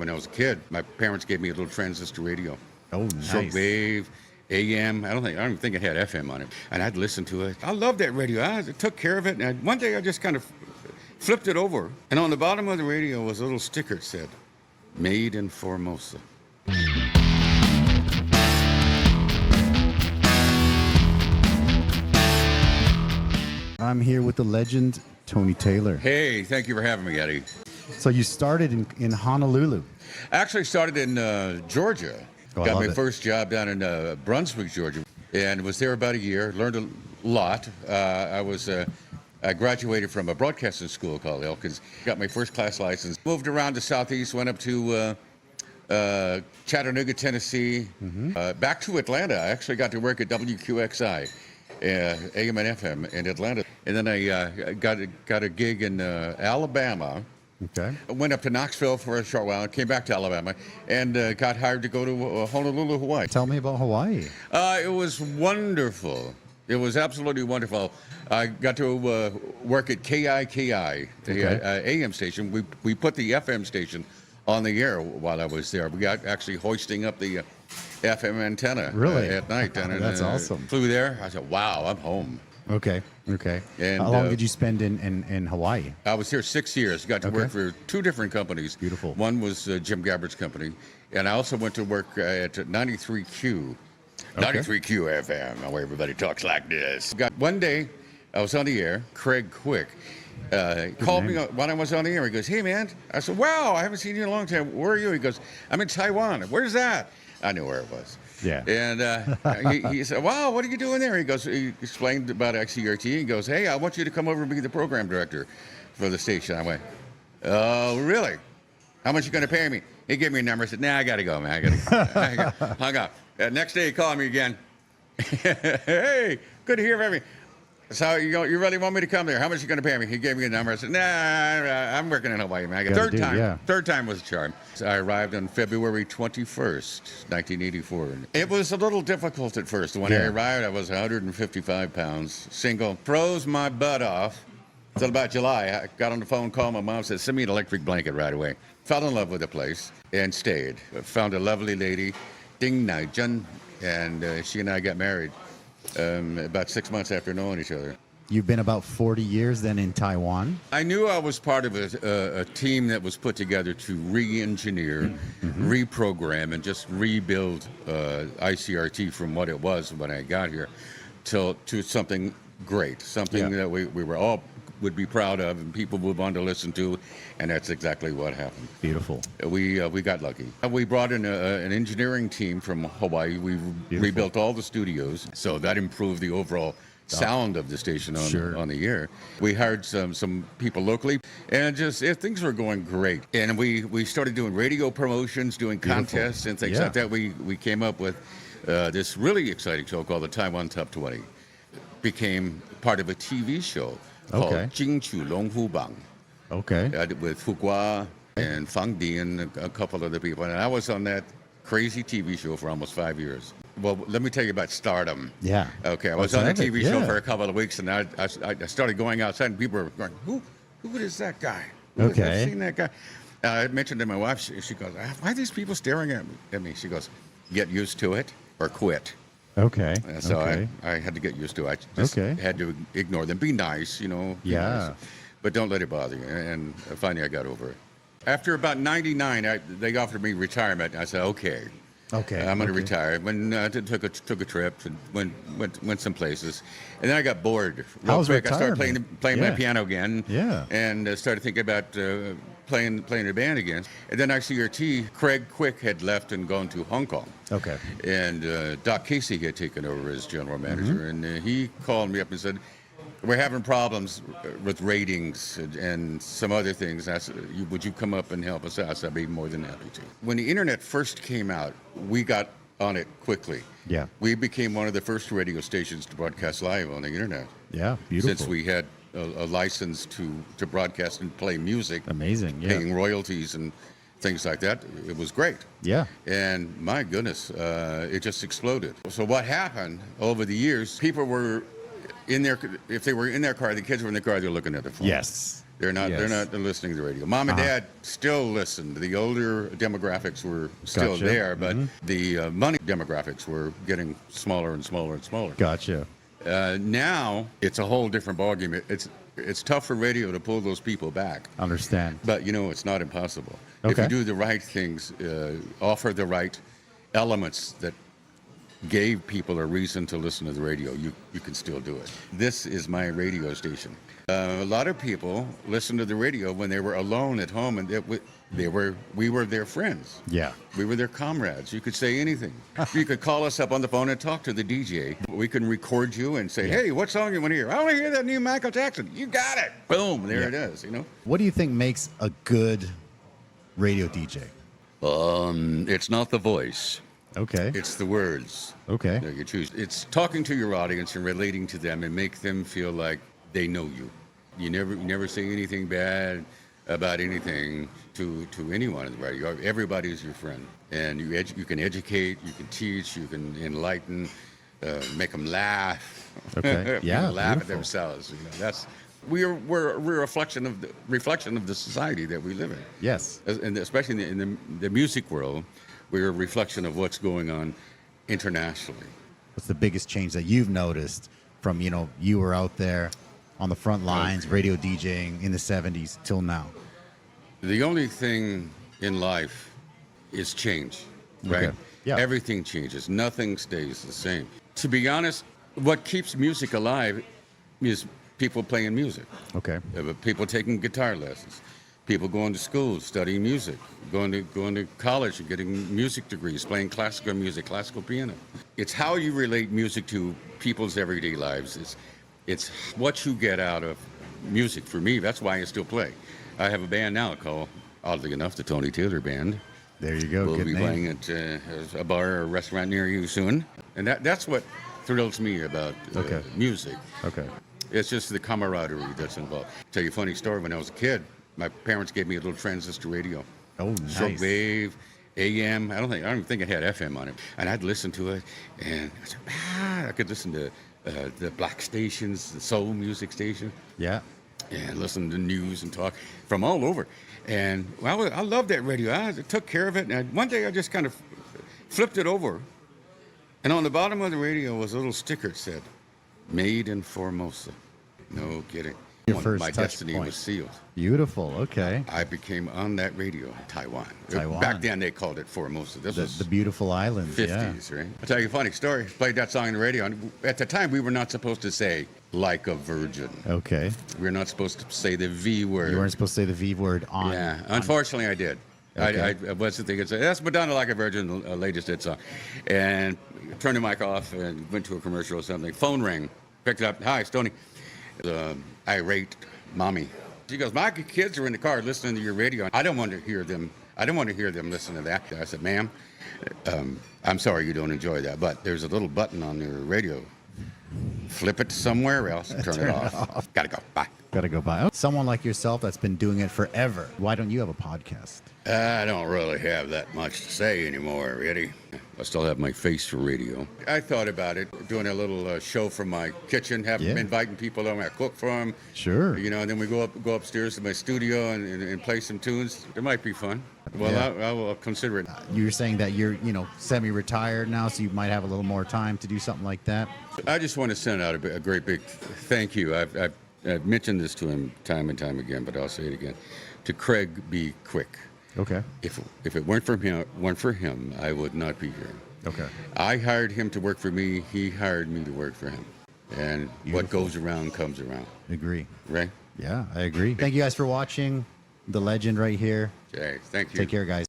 When I was a kid, my parents gave me a little transistor radio. Oh, nice. Shortwave, AM. I don't even think it had FM on it. And I'd listen to it. I loved that radio. I took care of it. And one day I just kind of flipped it over. And on the bottom of the radio was a little sticker that said, "Made in Formosa." I'm here with the legend, Tony Taylor. Hey, thank you for having me, Eddie. So you started in Honolulu. I actually started in Georgia. Oh, Got my first job down in Brunswick, Georgia, and was there about a year. Learned a lot. I graduated from a broadcasting school called Elkins. Got my first class license. Moved around the Southeast. Went up to Chattanooga, Tennessee. Back to Atlanta. I actually got to work at WQXI, AM and FM in Atlanta. And then I got a gig in Alabama. Okay. I went up to Knoxville for a short while, came back to Alabama, and got hired to go to Honolulu, Hawaii. Tell me about Hawaii. It was wonderful. It was absolutely wonderful. I got to work at KIKI, the AM station. We put the FM station on the air while I was there. We got actually hoisting up the FM antenna at night. And that's awesome. Flew there. I said, wow, I'm home. Okay. And, how long did you spend in Hawaii? I was here 6 years. Got to work for two different companies. Beautiful. One was Jim Gabbard's company, and I also went to work at 93Q. 93Q FM, where everybody talks like this. One day, I was on the air. Craig Quick called me when I was on the air. He goes, "Hey, man." I said, "Wow, I haven't seen you in a long time. Where are you?" He goes, "I'm in Taiwan." "Where's that?" I knew where it was. Yeah. And he said, "Wow, what are you doing there?" He explained about ICRT. He goes, "Hey, I want you to come over and be the program director for the station." I went, "Oh, really? How much you going to pay me?" He gave me a number. I said, "Nah, I got to go, man. I got to go." Hung up. Next day, he called me again. "Hey, good to hear from you. So you really want me to come there? How much you going to pay me?" He gave me a number. I said, "Nah, I'm working in Hawaii, man." Third time was a charm. So I arrived on February 21st, 1984. It was a little difficult at first. When I arrived, I was 155 pounds, single. Froze my butt off until about July. I got on the phone, called my mom, said, "Send me an electric blanket right away." Fell in love with the place and stayed. Found a lovely lady, Ding Nai Jun, and she and I got married about 6 months after knowing each other. You've been about 40 years then in Taiwan? I knew I was part of a team that was put together to re-engineer, reprogram, and just rebuild ICRT from what it was when I got here to something great, something that we were all would be proud of and people would want to listen to, and that's exactly what happened. Beautiful. We got lucky. We brought in an engineering team from Hawaii. We rebuilt all the studios, so that improved the overall sound of the station on the air. We hired some people locally, and things were going great. And we started doing radio promotions, doing contests and things like that. We came up with this really exciting show called the Taiwan Top 20. Became part of a TV show called Jing Chu Long Hu Bang. Okay. With Fu Gua and Fang Di and a couple other people. And I was on that crazy TV show for almost 5 years. Well, let me tell you about stardom. Yeah. Okay, I was on the TV show for a couple of weeks, and I started going outside, and people were going, Who is that guy? I've seen that guy. I mentioned to my wife, she goes, "Why are these people staring at me?" She goes, "Get used to it or quit." Okay. So I had to get used to it. I just had to ignore them. Be nice, nice, but don't let it bother you. And finally I got over it. After about 99, they offered me retirement. I said, okay, I'm going to retire. Took a trip and went some places. And then I got bored real quick. I started playing my piano again. And started thinking about playing in a band again. And then ICRT, Craig Quick had left and gone to Hong Kong. Okay. And Doc Casey had taken over as general manager. And he called me up and said, "We're having problems with ratings and some other things. I said, would you come up and help us out?" So I'd be more than happy to. When the internet first came out, we got on it quickly. Yeah. We became one of the first radio stations to broadcast live on the internet. Yeah, beautiful. Since we had a license to broadcast and play music. Amazing, paying royalties and things like that. It was great. Yeah. And my goodness, it just exploded. So what happened over the years, people were in their, if they were in their car, the kids were in their car, they were looking at their phone. Yes. They're not listening to the radio. Mom and Dad still listened. The older demographics were still there, but the money demographics were getting smaller and smaller and smaller. Gotcha. Now it's a whole different ballgame. It's tough for radio to pull those people back. Understand. But it's not impossible. Okay. If you do the right things, offer the right elements that gave people a reason to listen to the radio, you can still do it. This is my radio station. A lot of people listen to the radio when they were alone at home, and we were their friends. Yeah. We were their comrades. You could say anything. You could call us up on the phone and talk to the DJ. We can record you and say, hey, what song you want to hear? I want to hear that new Michael Jackson. You got it. Boom, there it is, What do you think makes a good radio DJ? It's not the voice. Okay. It's the words. Okay. that you choose. It's talking to your audience and relating to them and make them feel like they know you. You never say anything bad about anything to anyone in the radio. Everybody's your friend, and you can educate, you can teach, you can enlighten, make them laugh. Okay. Yeah. Laugh beautiful. at themselves. We're a reflection of the society that we live in. Yes. And especially in the music world, we're a reflection of what's going on internationally. What's the biggest change that you've noticed from, you were out there on the front lines, radio DJing in the 70s till now? The only thing in life is change, right? Okay. Yeah. Everything changes. Nothing stays the same. To be honest, what keeps music alive is people playing music. Okay. People taking guitar lessons. People going to school, studying music, going to college and getting music degrees, playing classical music, classical piano. It's how you relate music to people's everyday lives. It's what you get out of music. For me, that's why I still play. I have a band now called, oddly enough, the Tony Taylor Band. There you go. We'll Good be name. playing at a bar or a restaurant near you soon. And that's what thrills me about music. Okay. It's just the camaraderie that's involved. Tell you a funny story. When I was a kid, my parents gave me a little transistor radio. Oh, nice. Shortwave, AM. I don't even think it had FM on it. And I'd listen to it, and I could listen to the black stations, the soul music station. Yeah. And listen to news and talk from all over. And I loved that radio. I took care of it. And one day I just kind of flipped it over. And on the bottom of the radio was a little sticker that said, "Made in Formosa." No kidding. First My touch destiny point. was sealed. Beautiful. Okay. I became on that radio in Taiwan. Taiwan. Back then they called it Formosa. This was The beautiful islands. 50s, right? I'll tell you a funny story. Played that song on the radio. And at the time, we were not supposed to say, "like a virgin." Yeah. Okay. We were not supposed to say the V word. You weren't supposed to say the V word on. Yeah, unfortunately, I did. Okay. I wasn't thinking, that's Madonna Like a Virgin, the latest hit song. And turned the mic off and went to a commercial or something. Phone rang. Picked it up. "Hi, it's Tony." Irate mommy. She goes, "My kids are in the car listening to your radio. I don't want to hear them listen to that." I said, "Ma'am, I'm sorry you don't enjoy that, but there's a little button on your radio. Flip it somewhere else and turn it off. Gotta go. Bye." Gotta go by. Someone like yourself that's been doing it forever. Why don't you have a podcast? I don't really have that much to say anymore, really. I still have my face for radio. I thought about it, doing a little show from my kitchen, inviting people over. I cook for them. Sure. And then we go upstairs to my studio and play some tunes. It might be fun. Well, Yeah. I will consider it. You're saying that you're, semi-retired now, so you might have a little more time to do something like that. I just want to send out a great big thank you. I've mentioned this to him time and time again, but I'll say it again. To Craig B. Quick. Okay. If it weren't for him, I would not be here. Okay. I hired him to work for me. He hired me to work for him. And what goes around comes around. Agree. Right? Yeah, I agree. Thank you guys for watching. The legend right here. Okay, thank you. Take care, guys.